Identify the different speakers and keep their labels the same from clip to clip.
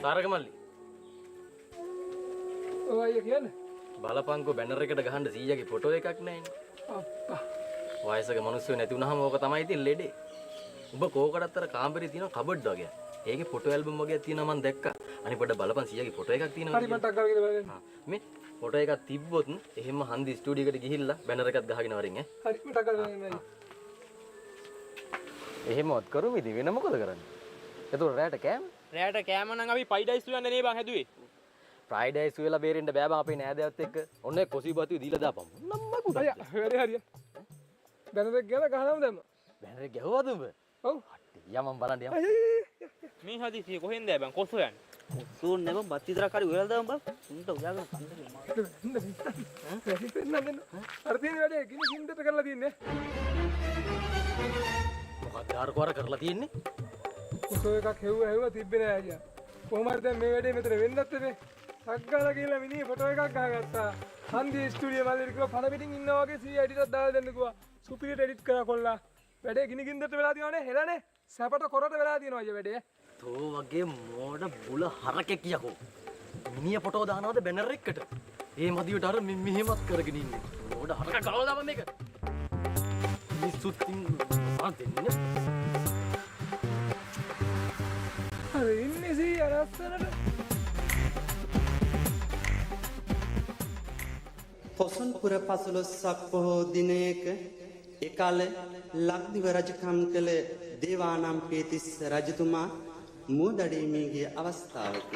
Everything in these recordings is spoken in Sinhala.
Speaker 1: තාරක මල්ලි.
Speaker 2: ඔය අය කියන්නේ
Speaker 1: බලපංකෝ බැනර් එකට ගහන්න 100ගේ ෆොටෝ එකක් නැහැනේ.
Speaker 2: අප්පා.
Speaker 1: වයසක මිනිස්සු නැති වුනහම ඕක තමයි ඉතින් ලෙඩේ. ඔබ කෝකටත්තර කාමරේ තියෙන කබඩ් වගේ. ඒකේ ෆොටෝ ඇල්බම් වගේක් තියෙනවා මම දැක්කා. අනිත් පොඩ බලපන් 100ගේ ෆොටෝ එකක් තියෙනවා.
Speaker 2: හරි මට අග්ගල කියලා බලන්න.
Speaker 1: මේ ෆොටෝ එකක් තිබ්බොත් එහෙම හන්දි ස්ටුඩියෝ එකට ගිහිල්ලා බැනර් එකක් ගහගෙන වරින් ඈ.
Speaker 2: හරි මට අග්ගල බලන්න.
Speaker 1: එහෙමවත් කරුම ඉතින් වෙන මොකද කරන්නේ? එතකොට රැට කෑම?
Speaker 3: රැට කෑම නම් අපි පයිඩයිස් උයන්න නේ බං හැදුවේ.
Speaker 1: ෆ්‍රයිඩ් රයිස් වෙලා බේරෙන්න බෑ බං අපේ නෑදෑයත් එක්ක. ඔන්න ඒ කොසි බතු දීලා දාපන්. නම්මකුට.
Speaker 2: අය හරි. බැනරක් ගාලා ගහනම දැම්ම.
Speaker 1: බැනර් එක ගැහුවද උඹ?
Speaker 2: ඔව්.
Speaker 1: යමන් බලන්න යමන්.
Speaker 3: මේ හදිසිය කොහෙන්ද බං කොසෝ යන්නේ?
Speaker 4: කොසෝ නේ බං බත් විතරක් හරි උයලා දාමු බං. උන්ට උයාගෙන කන්දේ මාර.
Speaker 2: වැඩි පෙන්නන්න. අර තියෙන වැඩේ කිනි කින්දට කරලා තියන්නේ.
Speaker 1: මොකක්ද ආරකවර කරලා තියෙන්නේ?
Speaker 2: කොසෝ එකක් හෙව්ව තිබ්බේ නෑ අයියා. කොහොම හරි දැන් මේ වැඩේ මෙතන වෙන්නත් එපේ. සක්ගාලා කියලා මිනිහ ෆොටෝ එකක් ගහගත්තා. හන්දි ස්ටුඩියෝ මල්ලි කිව්වා පණ පිටින් ඉන්නා වගේ සී එඩිටර් දාලා දෙන්න කිව්වා. සුපිරියට එඩිට් කරා කොල්ලා. වැඩේ ගිනි ගින්දට වෙලා තියෙනවනේ හෙලනේ. සැපට කොරට වෙලා තියෙනවා අයියා වැඩේ.
Speaker 1: තෝ වගේ මෝඩ බුල හරකෙක් කියකෝ. මිනිහ ෆොටෝ දානවද බැනර් එකකට? ඒ මදියට අර මෙහෙමත් කරගෙන ඉන්නේ. මෝඩ හරක ගලවලා දාපන් මේක. මිනිස්සුත් දෙන්නේ.
Speaker 2: අර ඉන්නේ සී අරස්සනට.
Speaker 5: පොසොන්පුර 15ක් පොහෝ දිනයක එකල ලක්දිව රජකම් කළ දේවානම්පියතිස්ස රජතුමා මුවදඩීමේ ගිය අවස්ථාවක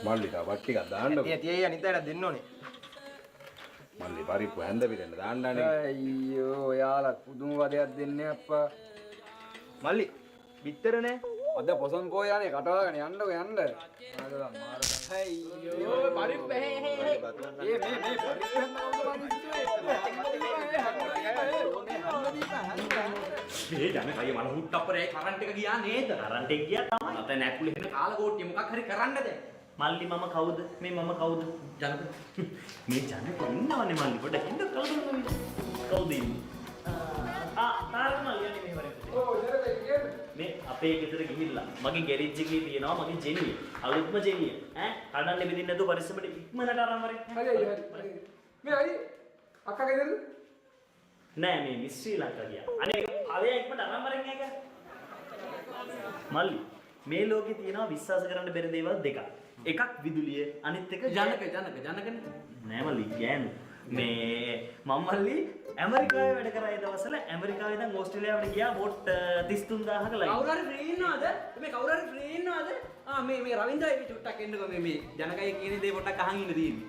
Speaker 6: මල්ලිකා වත් ටිකක් දාන්නකො.
Speaker 1: තියයි අනිතයට දෙන්න ඕනේ.
Speaker 6: මල්ලි පරිප්පු හැන්ද පිටෙන්න දාන්නනේ.
Speaker 7: අයියෝ ඔයාලා පුදුම වදයක් දෙන්නේ අප්පා.
Speaker 3: මල්ලි බිත්තර නෑ.
Speaker 7: අද පොසොන් පොයානේ කටවාගෙන යන්නකො යන්න. ආදලා මාර. අයියෝ පරිප්පු මේ පරිප්පු
Speaker 8: මේ ජන කය මල හුට්ටප්පරේ කරන්ට් එක ගියා නේද? කරන්ට් එක ගියා තමයි. නැත්නම් නැකුලේ වෙන කාලගෝට්ටිය මොකක් හරි කරන්න දැන්.
Speaker 4: මල්ලි මම කවුද? මේ මම කවුද?
Speaker 8: ජනක
Speaker 4: මේ ජනක ඉන්නවනේ මල්ලි පොඩ්ඩක් ඉන්න කවුද? කවුද ඉන්නේ? තාරක මල්ලි යන්නේ මෙහෙවරේ.
Speaker 2: ඔව් ජරක කියන්නේ.
Speaker 4: මේ අපේ ගෙදර ගිහිල්ලා මගේ ගෑරේජ් එකේ තියෙනවා මගේ ජෙනිය. අලුත්ම ජෙනිය. කඩන්න බෙදින්න නැතුව පරිස්සමට ඉක්මනට අරන් වරේ.
Speaker 2: හරි හරි. මේ අයි අක්කා ගෙදරද?
Speaker 4: නෑ මේ මිස් ශ්‍රී ලංකා ගියා. අනේ ඒක ඵලයක් ඉක්මනට අරන් වරෙන් ඒක. මල්ලි මේ ලෝකේ තියෙනවා විශ්වාස කරන්න බැරි දේවල් දෙකක්. එකක් විදුලිය අනිත් එක
Speaker 8: ජනකනේ.
Speaker 4: නෑ මල්ලි ගෑනු. මේ මම මල්ලි ඇමරිකාවේ වැඩ කරා ඒ දවස්වල ඇමරිකාවේ ඉඳන් ඕස්ට්‍රේලියාවට ගියා වෝට් 33000ක ලයින්.
Speaker 8: කවුරු හරි ෆ්‍රී ඉන්නවද? මේ කවුරු හරි ෆ්‍රී ඉන්නවද? මේ රවින්දයි මේ චුට්ටක් එන්නකෝ මේ ජනකය කියන දේ පොඩ්ඩක් අහන් ඉන්න තියෙන්නේ.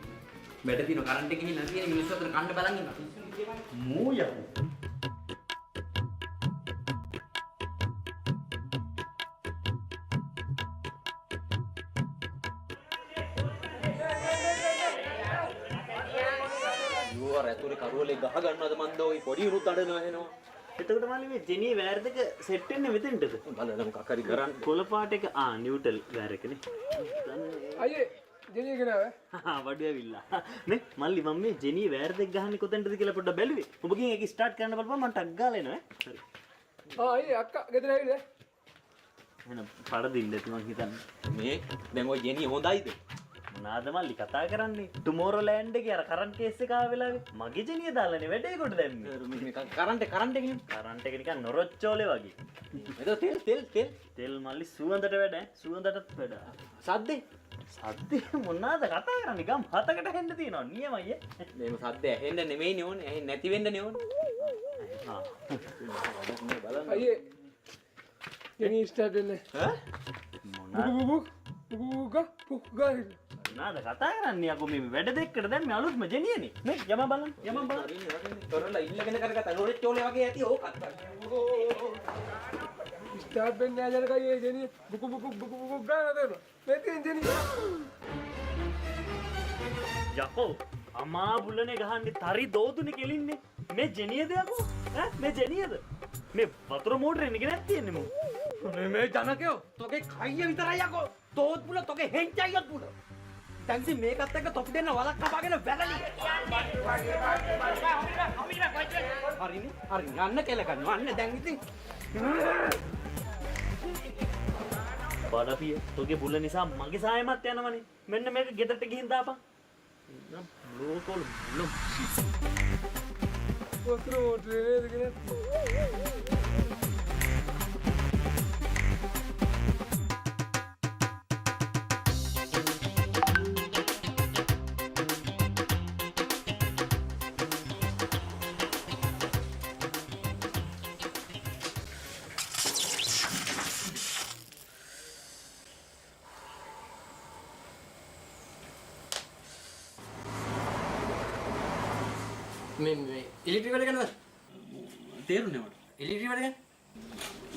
Speaker 8: වැඩ තියෙන කරන්ට් එකකින් ඉන්න තියෙන මිනිස්සු අතර කන්න බලන් ඉන්නවා.
Speaker 4: මූ යකෝ.
Speaker 1: ඇතුලේ කරුවලේ ගහ ගන්නවද මන්ද ඔය පොඩි උරුත් අඬනවා එනවා.
Speaker 4: එතකොට මල්ලි මේ ජෙනී වයර් දෙක සෙට් වෙන්නේ මෙතෙන්ටද?
Speaker 1: බලන්න මොකක් හරි කරන්න.
Speaker 4: කොළ පාට එක නියුටල් වයර් එකනේ.
Speaker 2: අයියේ ජෙනිය ගෙනාවේ.
Speaker 4: වඩු ඇවිල්ලා. නේ මල්ලි මම මේ ජෙනී වයර් දෙක ගහන්නේ කොතෙන්ටද කියලා පොඩ්ඩක් බැලුවේ. ඔබ ගිහින් ඒක ස්ටාර්ට් කරන්න බලපන් මම ටක් ගාලා එනවා ඈ. හරි.
Speaker 2: අයියේ අක්කා ගෙදර ඇවිල්ලා.
Speaker 4: එහෙනම් පරදින්න ඇති මං හිතන්නේ.
Speaker 1: මේ දැන් ඔය ජෙනිය හොඳයිද?
Speaker 4: මොනාද මල්ලි කතා කරන්නේ? ටුමෝරෝලෑන්ඩ් එකේ අර කරන්ට් කේස් එක ආව වෙලාවේ මගේ ජෙනිය දාලානේ වැඩේ කොට දැම්මේ.
Speaker 1: මේ කරන්ට් එකනේ.
Speaker 4: කරන්ට් එක නිකන් නොරොච්චෝලේ වගේ.
Speaker 1: එතකොට
Speaker 4: තෙල් මල්ලි සුවඳට වැඩ ඈ. සුවඳටත් වැඩ.
Speaker 1: සද්දේ
Speaker 4: මොනාද කතා කරන්නේ? ගම් 7කට හෙන්න තියෙනවා නියමයි ඈ.
Speaker 1: මේම සද්ද ඇහෙන්න නෙමෙයිනේ ඕනේ. ඇහෙන්නේ නැති වෙන්නනේ ඕනේ.
Speaker 4: ආ.
Speaker 2: අයියේ ජෙනිය ස්ටාර්ට් වෙන්නේ.
Speaker 4: මොනාද මොනාද කතා කරන්නේ? අකෝ මේ වැඩ දෙකකට දැන් මේ අලුත්ම ජෙනියනේ. නේ යම බලන්න.
Speaker 1: කරලා ඉල්ලගෙන කරගත්තා රොඩෙට් චෝලේ වගේ ඇති ඕකත්.
Speaker 2: ස්ටාර්ට් වෙන්නේ නැහැ ජනක අයියේ ජෙනිය බුකු ගාන දෙනවා. මේ තියෙන ජෙනිය.
Speaker 4: යකෝ අමා බුලනේ ගහන්නේ තරි දෝතුනේ කෙලින්නේ. මේ ජෙනියද යකෝ? මේ ජෙනියද? මේ වතුර මෝටරේ නේ ගෙනත් තියෙන්නේ මෝ.
Speaker 8: මේ ජනකයෝ තෝගේ කයිය විතරයි යකෝ. තෝත් පුල තෝගේ හෙන්චයියත් පුල. දැන් ඉතින් මේකත් එක්ක තොපි දෙන්න වලක් කපාගෙන වැරලි. හරිනේ. යන්න කෙල ගන්නවා. අන්න දැන් ඉතින්
Speaker 4: බඩපිය තෝගේ බුල නිසා මගේ සායමත් යනවනේ. මෙන්න මේක ගෙදරට ගිහින් දාපන්. ලෝකෝල් බුල
Speaker 2: වතුර මෝටරේ නේද කියලා.
Speaker 1: මේ ඉලෙක්ට්‍රික් වැඩ කරනවද?
Speaker 8: තේරුණේ මට.
Speaker 1: ඉලෙක්ට්‍රික් වැඩ කරන්නේ?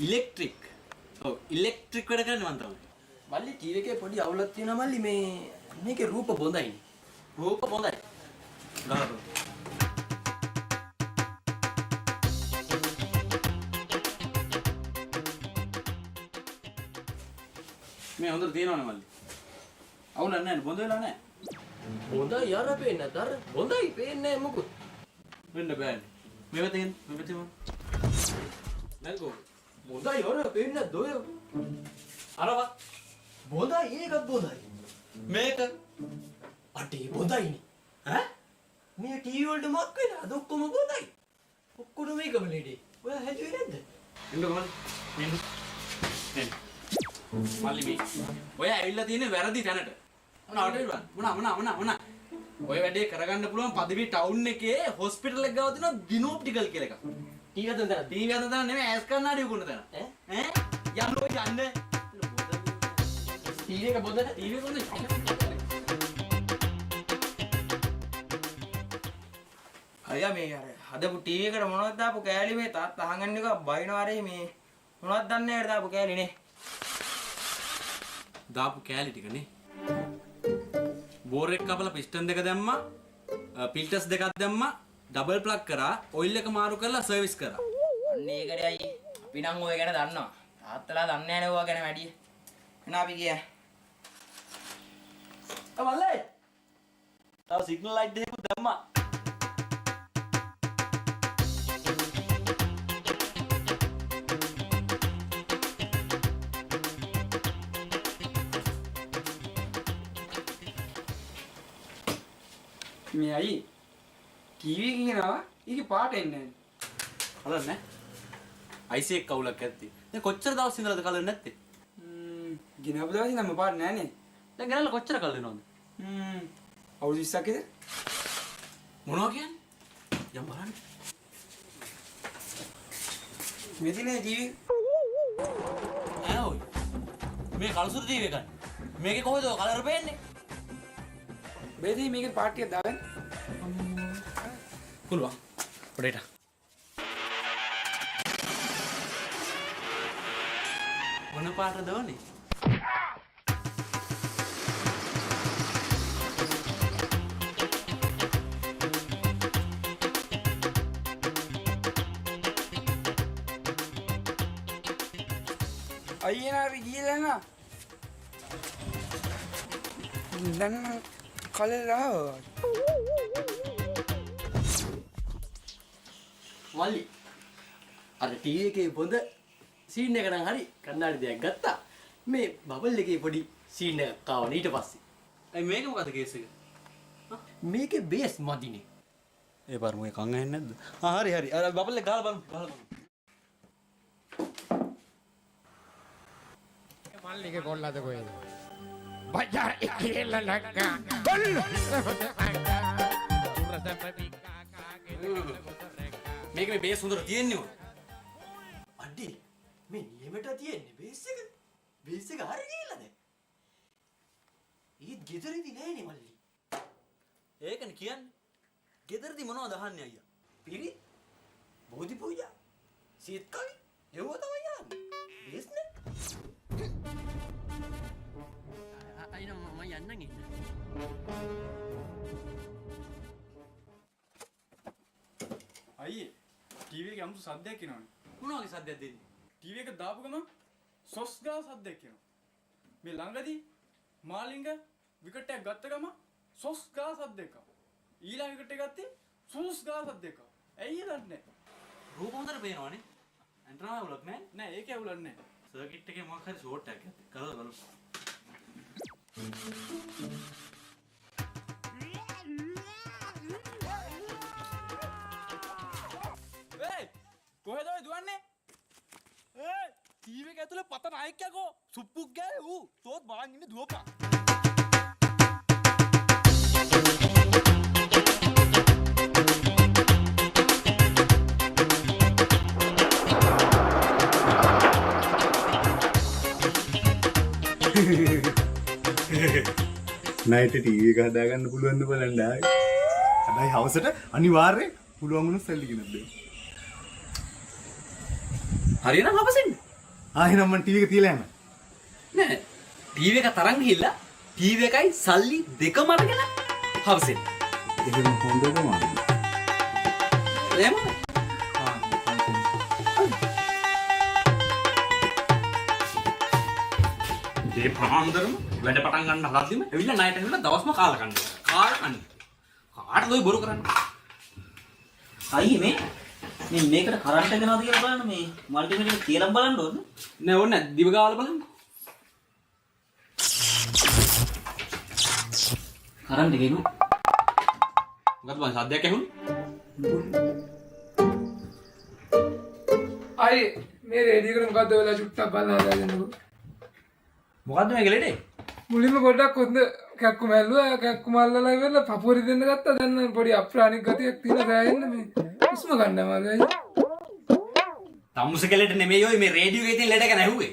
Speaker 8: ඉලෙක්ට්‍රික්. ඔව් ඉලෙක්ට්‍රික් වැඩ කරන්නේ මන් තමයි.
Speaker 1: මල්ලි ටීවී එකේ පොඩි අවුලක් තියෙනවා මල්ලි මේ මේකේ රූප බොඳයිනේ.
Speaker 8: රූප හොඳයි. ගහපන්. මේ හොඳට තියෙනවනේ මල්ලි. අවුලක් නැහැ නේ බොඳ වෙලා නැහැ.
Speaker 1: බොඳයි යාර පේන්නේ නැත අර බොඳයි පේන්නේ නැහැ මොකද?
Speaker 8: වෙන්න බෑනේ. මේ පැත්තෙන් මේ පැත්තෙන් නැල්ගෝ.
Speaker 1: බොඳයි යාර පේන්නේ නැද්ද ඔය?
Speaker 8: අරවා
Speaker 1: බොඳයි ඒකත් බොඳයි.
Speaker 8: මේක
Speaker 1: අටේ බොඳයිනේ.
Speaker 8: ඈ
Speaker 1: මේ ටීවී වලට මක් වෙලාද ඔක්කොම බොඳයි. ඔක්කොම මේකම ලේඩි. ඔය හැදුවේ නැද්ද?
Speaker 8: එන්නකො මල්ලි. එන්න. එන්න. මල්ලි මේ. ඔය ඇවිල්ලා තියෙන්නේ වැරදි තැනට. මොනා ඔය වැඩේ කරගන්න පුළුවන් පදවි ටවුන් එකේ හොස්පිටල් එක ගාව තියෙන දිනෝප්ටිකල් කියලා එකක්.
Speaker 1: ටීවී හදන තැන.
Speaker 8: ටීවී හදන තැන නෙමෙයි ඇස් කන්නාඩි උකුන්න තැන. ඈ යන්න
Speaker 1: ටීවී එක බොඳ නැහැ.
Speaker 8: ටීවී කොහොමද?
Speaker 7: අයියා මේ අර හදපු ටීවී එකට මොනවද දාපු කෑලි මේ තාත්තා අහගන්න එක බයිනවාරේ මේ මොනවද දන්නේ නැහැ දාපු කෑලි නේ.
Speaker 8: දාපු කෑලි ටික නේ. බෝර් එක කපලා පිස්ටන් දෙක දැම්මා. ෆිල්ටර්ස් දෙකක් දැම්මා. ඩබල් ප්ලග් කරා. ඔයිල් එක මාරු කරලා සර්විස් කරා.
Speaker 7: අන්න ඒකටයි අයියේ. අපි නම් ඔය ගැන දන්නවා. තාත්තලා දන්නේ නැහැ නේ ඔය ගැන වැඩි. එන අපි ගියා.
Speaker 1: මල්ලේ
Speaker 4: තව සිග්නල් ලයිට් දෙකක් දැම්මා.
Speaker 2: මේ අයි ටීවී කියනවා ඊගේ පාට එන්නේ නැහැ.
Speaker 8: හදන්නේ. IC එක කවුලක් ඇත්ති. දැන් කොච්චර දවස් ඉඳලාද කලර් නැත්තේ?
Speaker 2: ගිනපු දවසේ නම් පාට නැහැ නේ.
Speaker 8: දැන් ගනනලා කොච්චර කල් වෙනවද?
Speaker 2: අවුරුදු 20ක් විතර.
Speaker 8: මොනවා කියන්නේ? යම් බලන්න.
Speaker 2: මෙතනේ ටීවී
Speaker 8: ඈ ඔය. මේ කලසුරු ටීවී එකක්. මේකේ කොහෙද ඔය කලර් පේන්නේ?
Speaker 2: බෙදී මේකේ පාට ටික දාගන්න.
Speaker 8: පුළුවන්. පොඩේට. මොන පාටද ඕනේ?
Speaker 2: අයියනා අපි ගිහලා නා. දැන් කලර් ආවා.
Speaker 1: මල්ලි අර ටීවී එකේ බොඳ සීන් එක නම් හරි කන්නාඩි දෙයක් ගත්තා. මේ බබල් එකේ පොඩි සීන් එකක් ආවනේ ඊට පස්සේ.
Speaker 8: අයි මේක මොකද කේස් එක?
Speaker 1: මේකේ බේස් මදිනේ.
Speaker 8: ඒ පර්මුවේ කන් ඇහෙන්නේ නැද්ද? හරි හරි. අර බබල් එක ගහලා බලමු. ගහලා බලමු.
Speaker 9: මල්ලිගේ කොල්ලද කොහෙද? බජාර් එකේ ලලක්කා කොල්ල.
Speaker 8: මේක මේ බේස් හොඳට තියෙන්නේ ඔය.
Speaker 1: අඩි මේ නියමට තියෙන්නේ බේස් එක. බේස් එක හරි ගිහලාද? ඊත් ගෙදරදී නෑනේ මල්ලි.
Speaker 8: ඒකනේ කියන්නේ. ගෙදරදී මොනවද අහන්නේ අයියා?
Speaker 1: පිරි බෝධි පූජා සීත් කවි යව තමයි යන්නේ. බේස් නේ. අයිනෝ මම යන්නම් ඉන්න.
Speaker 10: අයියේ ටීවී එකේ අමුතු සද්දයක් එනවනේ.
Speaker 8: මොන වගේ සද්දයක් දෙන්නේ?
Speaker 10: ටීවී එක දාපු ගමන් සොස් ගා සද්දයක් එනවා. මේ ළඟදී මාලිංග විකට් එකක් ගත්ත ගමන් සොස් ගා සද්දයක් ආවා. ඊළඟ විකට් එක ගත්තේ සොස් ගා සද්දයක් ආවා. ඇයි දන්නේ නැහැ.
Speaker 8: රූප හොඳට පේනවනේ. ඇන්ටනා වලක් නෑ.
Speaker 10: නෑ ඒකේ අවුලක් නෑ.
Speaker 4: සර්කිට් එකේ මොකක් හරි ෂෝට් එකක් ඇති. කරලා බලමු.
Speaker 10: කොහෙද ඔය දුවන්නේ?
Speaker 8: ටීවී එක ඇතුලේ පත නායකයකෝ සුප්පුක් ගෑවේ ඌ තෝත් බලන් ඉන්නේ දුවපා.
Speaker 6: නයිට ටීවී එක හදාගන්න පුළුවන්ද බලන්න ආවේ. හැබැයි හවසට අනිවාර්යෙන් පුළුවන් වුණොත් සල්ලි ගෙනත් දෙන්න.
Speaker 8: හරියනම් හවසෙන්න.
Speaker 6: ආයෙනම් මම ටීවී එක තියලා යනවා.
Speaker 8: නෑ ටීවී එක තරන් ගිහිල්ලා ටීවී එකයි සල්ලි දෙකම අරගෙන හවසෙන්න.
Speaker 6: එහෙම හොඳද මාත්.
Speaker 8: එහෙම
Speaker 3: මේ පාන්දරම වැඩ පටන් ගන්න හදද්දිම ඇවිල්ලා ණයට ඇවිල්ලා දවස්ම කාලා කන්නේ. කාලා කන්නේ. කාටද ඔය බොරු කරන්නේ?
Speaker 4: අයියේ මේ මේකට කරන්ට් එක ගෙනවද කියලා බලන්න මේ මල්ටිමීටර් එක තියලා බලන්න ඕනේ.
Speaker 3: නෑ ඕනේ නෑ දිව ගාලා බලන්න.
Speaker 4: කරන්ට් එක එනවා.
Speaker 3: මොකද මං සද්දයක් ඇහුණා.
Speaker 2: අයි මේ රේඩියෝ එකට මොකද්ද වෙලා චුට්ටක් බලලා හදාගන්නකො.
Speaker 3: මොකද්ද මේක ලෙඩේ?
Speaker 2: මුලින්ම පොඩ්ඩක් හොඳ කැක්කු මැල්ලුවා කැක්කු මල්ලලා ඉවරලා පපුවරි දෙන්න ගත්තා. දැන් නම් පොඩි අප්‍රාණික ගතියක් තියෙන සෑහෙන්න මේ උස්ම ගන්න මාගයි.
Speaker 3: තමුස කෙලෙට නෙමෙයි ඔය මේ රේඩියෝ එකේ තියෙන ලෙඩ එක නැහුවේ.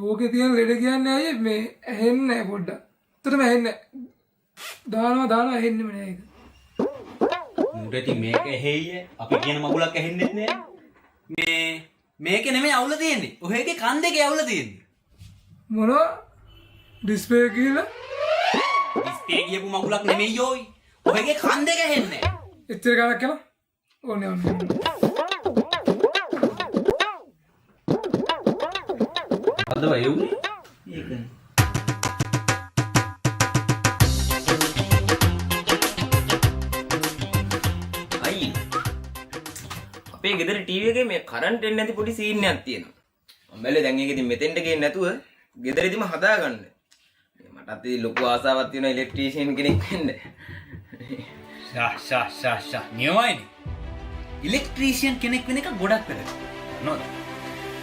Speaker 2: ඕකේ තියෙන ලෙඩ කියන්නේ අයියේ මේ ඇහෙන්නේ නැහැ පොඩ්ඩක්. උතරම ඇහෙන්නේ නැහැ. දානවා ඇහෙන්නෙම නෑ ඒක.
Speaker 3: මුට ඉතින් මේක ඇහෙయ్యේ අපි කියන මගුලක් ඇහෙන්නෙත් නෑ. මේක නෙමෙයි අවුල තියෙන්නේ. ඔහේගේ කන් දෙකේ අවුල තියෙන්නේ.
Speaker 2: මොනවා ඩිස්ප්ලේ කියලා
Speaker 3: ඩිස්ප්ලේ කියපු මගුලක් නෙමෙයි යෝයි. ඔහේගේ කන් දෙක ඇහෙන්නේ නෑ.
Speaker 2: එච්චර ගණක් කියලා ඕනේ.
Speaker 3: අද වයුනේ
Speaker 4: ඒකනේ.
Speaker 8: අයියේ අපේ ගෙදර ටීවී එකේ මේ කරන්ට් එන්නේ නැති පොඩි සීන් එකක් තියෙනවා. මම බැලුවේ දැන් ඒක ඉතින් මෙතෙන්ට ගේන්න නැතුව ගෙදරදීම හදාගන්න. මටත් ඉතින් ලොකු ආසාවක් තියෙනවා ඉලෙක්ට්‍රීෂියන් කෙනෙක් වෙන්න.
Speaker 3: ෂා නියමයිනේ. ඉලෙක්ට්‍රීෂියන් කෙනෙක් වෙන එක ගොඩක් වැදගත්. නෝද?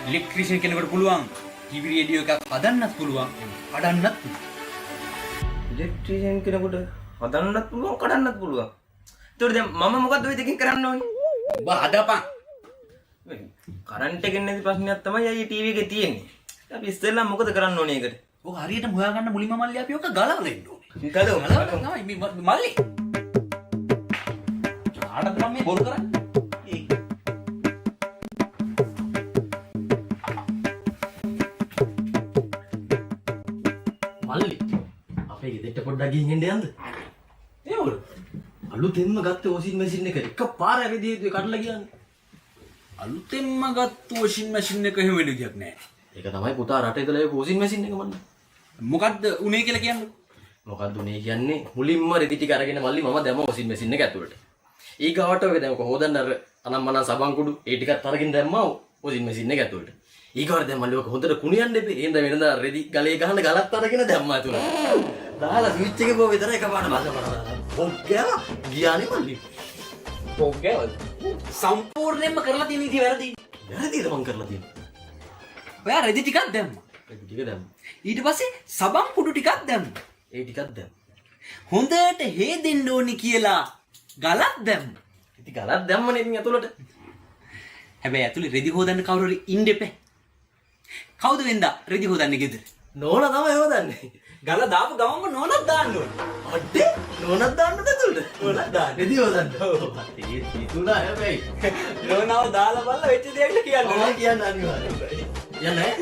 Speaker 3: ඉලෙක්ට්‍රීෂියන් කෙනෙකුට පුළුවන් ටීවී රේඩියෝ එකක් හදන්නත් පුළුවන්, කඩන්නත් පුළුවන්.
Speaker 8: ඉලෙක්ට්‍රීෂියන් කෙනෙකුට හදන්නත් පුළුවන්, කඩන්නත් පුළුවන්. ඒතකොට දැන් මම මොකද්ද ඔය දෙකෙන් කරන්න ඕනේ?
Speaker 3: ඔබ හදපන්.
Speaker 8: කරන්ට් එකෙන් නැති ප්‍රශ්නයක් තමයි අයියේ ටීවී එකේ තියෙන්නේ. අපි ඉස්සෙල්ලා මොකද කරන්න ඕනේ ඒකට?
Speaker 3: ඔක හරියටම හොයාගන්න මුලින්ම මල්ලි අපි ඔක ගලවලා ඉන්න ඕනේ.
Speaker 8: ගලවලා
Speaker 3: තමයි මේ මල්ලි. ආඩත් මම මේ බොරු කරන්නේ.
Speaker 1: මල්ලි අපේ ගෙදරට පොඩ්ඩක් ගිහින් එන්න යන්න. ඒ මොකද? අලුතෙන්ම ගත්ත වොෂින් මැෂින් එක එකපාර ඇවිදී කඩලා ගියානේ.
Speaker 3: අලුතෙන්ම ගත්ත වොෂින් මැෂින් එක එහෙම වෙන ගියක් නෑ.
Speaker 1: ඒක තමයි පුතා රටේ ඉඳලා ඒ වොෂින් මැෂින් එක මන්නේ.
Speaker 3: මොකද්ද උනේ කියලා කියන්නේ?
Speaker 1: මොකද්ද උනේ කියන්නේ? මුලින්ම රෙදි ටික අරගෙන මල්ලි මම දැම්ම වොෂින් මැෂින් එක ඇතුළට. ඊගාවට ඔය දැන් කොහොමද අර අනම්මන සබන් කුඩු ඒ ටිකත් අරගෙන දැම්මා වොෂින් මැෂින් එක ඇතුළට. ඊගාවට දැන් මල්ලි ඔක හොඳට කුණියන්න එපේ. එහෙනම් වෙනදා රෙදි ගලේ ගහන ගලත් අරගෙන දැම්මා ඇතුළට. දාලා ස්විච් එක පොව විතර එකපාරට බලලා ඔක්ගා ගියානේ මල්ලි.
Speaker 8: ඔක්ගේවද?
Speaker 3: සම්පූර්ණයෙන්ම කරලා තියෙන ඉතින් වැරදි.
Speaker 1: වැරදිද මං කරලා තියෙන්නේ?
Speaker 3: ඔයා රෙදි ටිකක් දැම්මා.
Speaker 1: රෙදි ටික දැම්මා.
Speaker 3: ඊට පස්සේ සබන් කුඩු ටිකක් දැම්මා.
Speaker 1: ඒ ටිකක් දැම්මා.
Speaker 3: හොඳට හේදෙන්න ඕනි කියලා ගලක් දැම්මා.
Speaker 1: ඉතින් ගලක් දැම්මනේ ඉතින් ඇතුළට.
Speaker 3: හැබැයි ඇතුලේ රෙදි හොදන්න කවුරු හරි ඉන්න එපේ. කවුද වෙන්දා රෙදි හොදන්නේ ගෙදර?
Speaker 1: නෝනා තමයි හොදන්නේ.
Speaker 3: ගල දාපු ගමන්ම නෝනක් දාන්න ඕනේ.
Speaker 1: අඩේ නෝනක් දාන්නද ඇතුළට? නෝනක් දාන්න. රෙදි හොදන්න. ඔව්. ඒ තිතුණා හැබැයි.
Speaker 3: නෝනාව දාලා බලලා වෙච්ච දෙයක් කියන්න.
Speaker 1: ඔය කියන්න අනිවාර්යයෙන්. යන්නේ.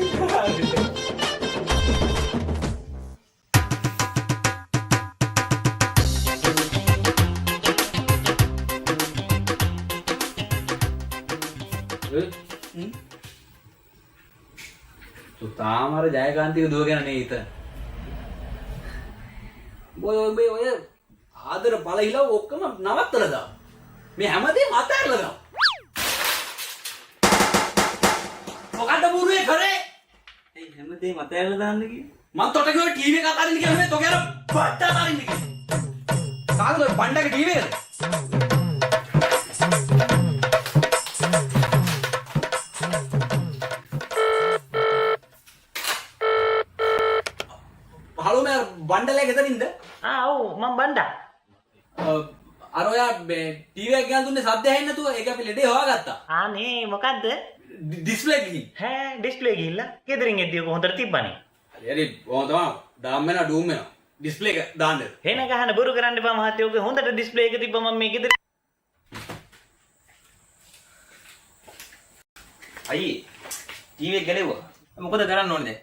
Speaker 8: තාම අර ජයකාන්තික දුවගෙන නේ හිත.
Speaker 3: ඔය ආදර බලහිලා ඔක්කොම නවත්තලා දාන්න. මේ හැමදේම අතහැරලා දාන්න. මොකද්ද බුරුවේ කරේ? හැමතේ මත ඇල්ල දාන්න කිව්වේ. මං තොට කිව්වේ ටීවී එක අතාරින්න කියලා නෙමෙයි තෝගේ අර බඩ අතාරින්න කියලා. කාගෙද ඔය බණ්ඩගේ ටීවී එක? හලෝ මම බණ්ඩලේ ගෙදරින්ද?
Speaker 4: ඔව් මම බණ්ඩා.
Speaker 3: අර ඔයා ටීවී එක ගන්න දුන්නේ සද්ද ඇහෙන්නේ නැතුව ඒක අපි ලෙඩේ හොයාගත්තා.
Speaker 4: අනේ මොකද්ද?
Speaker 3: ඩිස්ප්ලේ ගිහින්.
Speaker 4: ඩිස්ප්ලේ ගිහිල්ලා ගෙදරින් එද්දී ඔක හොඳට තිබ්බනේ.
Speaker 3: හරි කොහොමද තමයි ඩාම් වෙනවා ඩූම් වෙනවා ඩිස්ප්ලේ එක දාන්න.
Speaker 4: එන ගහන බොරු කරන්න එපා මහත්තයෝ. ඔක හොඳට ඩිස්ප්ලේ එක තිබ්බ මම මේ ගෙදර.
Speaker 8: අයියේ ටීවී එක ගැලෙව්වා. මොකද කරන්න ඕනේ දැන්?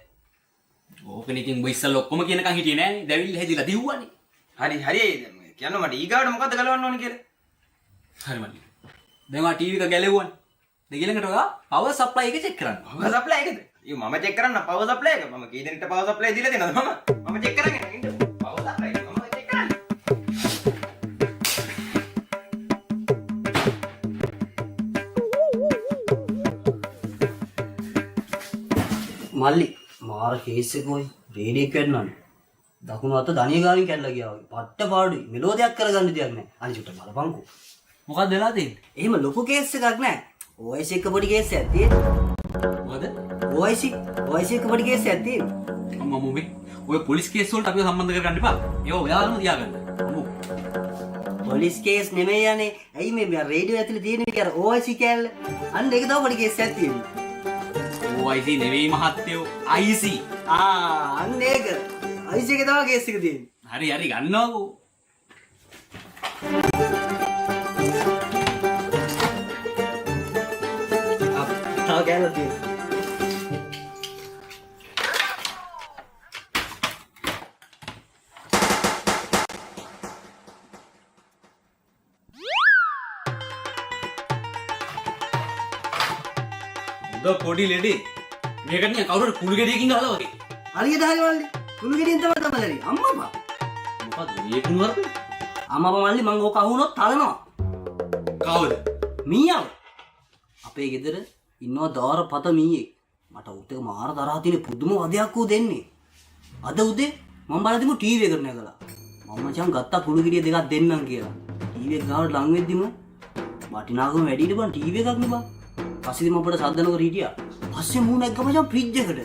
Speaker 3: ඕකනේ ඉතින් ඔබ ඉස්සල්ලා ඔක්කොම කියනකන් හිටියේ නෑනේ. දැවිල්ල හැදිලා දිව්වනේ.
Speaker 8: හරි කියන්න මට ඊගාවට මොකද්ද ගලවන්න ඕනේ කියලා.
Speaker 3: හරි මල්ලි. දැන් ආ ටීවී එක ගැලෙව්වනේ. දැන් ඊළඟට ඔයා පවර් සප්ලයි එක චෙක් කරන්න.
Speaker 8: පවර් සප්ලයි එකද? මම චෙක් කරන්න පවර් සප්ලයි එක. මම කී දෙනෙක්ට පවර් සප්ලයි දීලා දෙනවද මම චෙක් කරගෙන ඉන්න. පවර් සප්ලයි එක මම චෙක් කරන්න.
Speaker 1: මල්ලි මාර කේස් එක ඔය රේඩියෝ එක කරනවානේ. දකුණු අත ධනිය ගාමින් කැඩලා ගියා වගේ. පට්ට පාඩුයි. මෙලෝ දෙයක් කරගන්න දෙයක් නැහැ. අනිචුට බලපංකෝ.
Speaker 3: මොකක්ද වෙලා තියෙන්නේ?
Speaker 1: එහෙම ලොකු කේස් එකක් නැහැ. OIC එක පොඩි කේස් එකක් තියෙනවා.
Speaker 3: මොකද?
Speaker 1: OIC එක පොඩි කේස් එකක් තියෙනවා.
Speaker 3: අම්මා මොබේ ඔය පොලිස් කේස් වලට අපිව සම්බන්ධ කරගන්න එපා. ඒවා ඔයාලම තියාගන්න. අම්මෝ.
Speaker 1: පොලිස් කේස් නෙමෙයි යන්නේ. ඇයි මේ රේඩියෝ ඇතුලේ තියෙන එක අර OIC කෑල්ල. අන්න ඒක තමයි පොඩි කේස් එකක් තියෙන්නේ.
Speaker 3: OIC නෙවෙයි මහත්තයෝ IC.
Speaker 1: අන්න ඒක. IC එකේ තමයි කේස් එක තියෙන්නේ.
Speaker 3: හරි ගන්නවකෝ.
Speaker 1: තව කෑල්ලක් තියෙනවා.
Speaker 3: පොඩි ලෙඩේ මේකට නිකන් කවුරුහරි කුළු ගෙඩියකින් ගහලා වගේ.
Speaker 1: හරියට හරි මල්ලි. කුළු ගෙඩියෙන් තමයි තමලරි. අම්මපා.
Speaker 3: මොකද්ද මේ කුණු වරපේ?
Speaker 1: අම්මපා මල්ලි මං ඕක අහුනොත් තලනවා.
Speaker 3: කවුද?
Speaker 1: මීයව. අපේ ගෙදර ඉන්නවා දාර පත මීයෙක්. මට උත් එක මාර තරහ තියෙන පුදුම වදයක් ඌ දෙන්නේ. අද උදේ මම බලද්දිම ටීවී එකට නැගලා. මම මචං ගත්තා කුළු ගෙඩිය දෙකක් දෙන්නම් කියලා. ටීවී එක ගාවට ලං වෙද්දිම වටිනාකම වැඩි නේ බං ටීවී එකක් නේ බං. පස්සේ මම අපිට සද්ද නොකර හිටියා. පස්සේ මූ නැග්ග මචං ෆ්‍රිජ් එකට.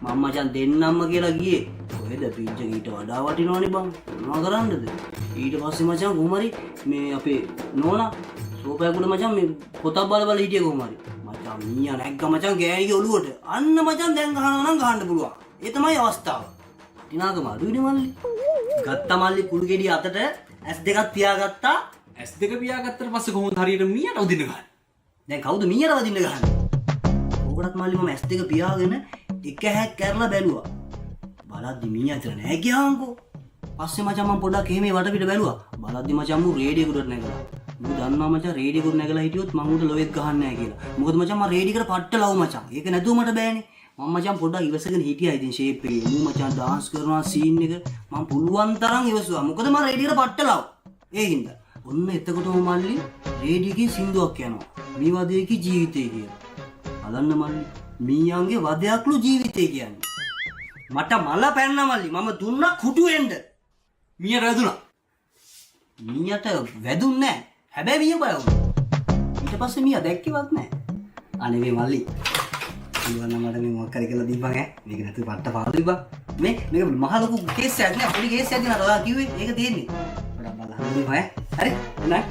Speaker 1: මම මචං දෙන්නම්ම කියලා ගියේ. කොහෙද ෆ්‍රිජ් එක ඊට වඩා වටිනවනේ බං. මොනවා කරන්නද? ඊට පස්සේ මචං කොහමරි මේ අපේ නෝනා සෝපයක් උඩ මචං මේ පොතක් බල හිටියේ කොහමරි. මචං මීයා නැග්ග මචං ගෑණිගේ ඔළුවට. අන්න මචං දැන් ගහනවා නම් ගහන්න පුළුවන්. ඒ තමයි අවස්ථාව. වටිනාකම අඩුයිනේ මල්ලි. ගත්ත මල්ලි කුළු ගෙඩිය අතට S2ක් තියාගත්තා.
Speaker 3: S2 පියාගත්තට පස්සේ කොහොමද හරියට මීයට උදින්න ගහන්නේ?
Speaker 1: දැන් කවුද මීයට වදින්න ගහන්නේ? ඕකටත් මල්ලි මම S2 පියාගෙන එක හැක් කරලා බැලුවා. බලද්දි මීයා අතර නෑ ගියාන්කෝ. පස්සේ මචං මම පොඩ්ඩක් එහෙම වටපිට බැලුවා. බලද්දි මචං මූ රේඩියෝ එකට නැගලා. මූ දන්නවා මචං රේඩියෝ එකට නැගලා හිටියොත් මම උඩ ලොවෙක් ගහන්නේ නෑ කියලා. මොකද මචං මම රේඩියෝ එකට පට්ට ලව් මචං. ඒක නැතුව මට බෑනේ. මම මචං පොඩ්ඩක් ඉවසගෙන හිටියා. ඉතින් ෂේප් එකේ මූ මචං ඩාන්ස් කරනවා සීන් එක මම පුළුවන් තරම් ඉවසුවා. මොකද මම රේඩියෝ එකට පට්ට ලව්. ඒ හින්දා. ඔන්න එතකොටම මල්ලි රේඩියෝ එකේ සින්දුවක් යනවා. මේ වදේකේ ජීවිතය කියලා. බලන්න මල්ලි මීයන්ගේ වදයක්ලු ජීවිතය කියන්නේ. මට මල පැන්න මල්ලි මම දුන්නා කුටු එන්න.
Speaker 3: මීයට වැදුනා.
Speaker 1: මීයට වැදුන්නේ නැහැ. හැබැයි මීය බය වුණා. ඊට පස්සේ මීයා දැක්කේවත් නැහැ. අනේ මේ මල්ලි. ඉවන්න මට මේ මොකක් කරේ කියලා දීපන් ඈ. මේක නැතු පට්ට පාළුයි බං. මේක මහ ලොකු කේස් එකක් නේ. පොඩි කේස් එකක් නේ. ඔයා කිව්වේ ඒක තියෙන්නේ. පොඩක් බලන්න දීපන් ඈ. හරි? නෑ.